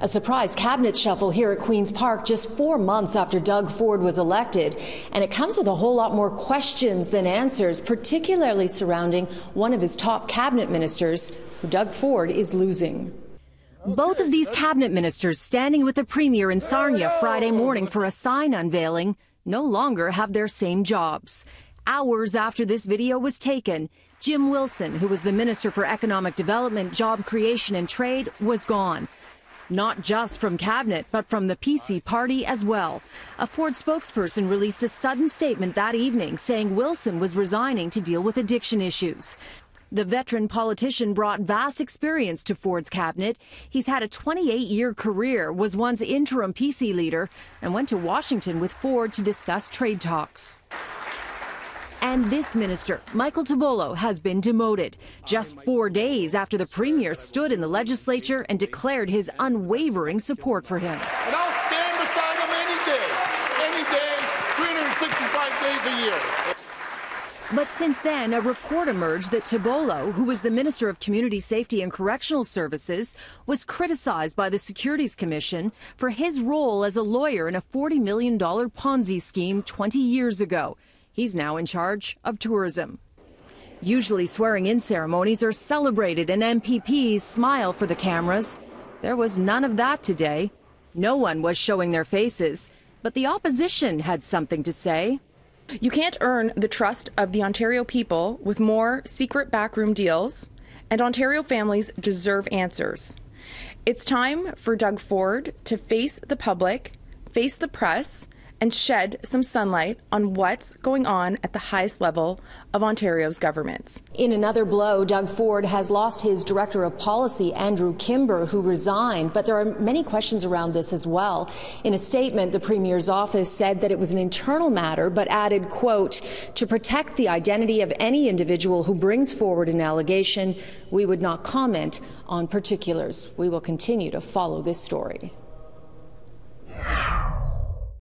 A surprise cabinet shuffle here at Queen's Park just 4 months after Doug Ford was elected. And it comes with a whole lot more questions than answers, particularly surrounding one of his top cabinet ministers, who Doug Ford is losing. Both of these cabinet ministers standing with the Premier in Sarnia Friday morning for a sign unveiling no longer have their same jobs. Hours after this video was taken, Jim Wilson, who was the Minister for Economic Development, Job Creation and Trade, was gone. Not just from Cabinet, but from the PC party as well. A Ford spokesperson released a sudden statement that evening saying Wilson was resigning to deal with addiction issues. The veteran politician brought vast experience to Ford's cabinet. He's had a 28-year career, was once interim PC leader, and went to Washington with Ford to discuss trade talks. And this minister, Michael Tobolo, has been demoted just 4 days after the Premier stood in the legislature and declared his unwavering support for him. And I'll stand beside him any day, 365 days a year. But since then, a report emerged that Tobolo, who was the Minister of Community Safety and Correctional Services, was criticized by the Securities Commission for his role as a lawyer in a $40 million Ponzi scheme 20 years ago. He's now in charge of tourism. Usually swearing-in ceremonies are celebrated and MPPs smile for the cameras. There was none of that today. No one was showing their faces, but the opposition had something to say. You can't earn the trust of the Ontario people with more secret backroom deals, and Ontario families deserve answers. It's time for Doug Ford to face the public, face the press, and shed some sunlight on what's going on at the highest level of Ontario's government. In another blow, Doug Ford has lost his Director of Policy, Andrew Kimber, who resigned, but there are many questions around this as well. In a statement, the Premier's office said that it was an internal matter, but added, quote, "To protect the identity of any individual who brings forward an allegation, we would not comment on particulars." We will continue to follow this story.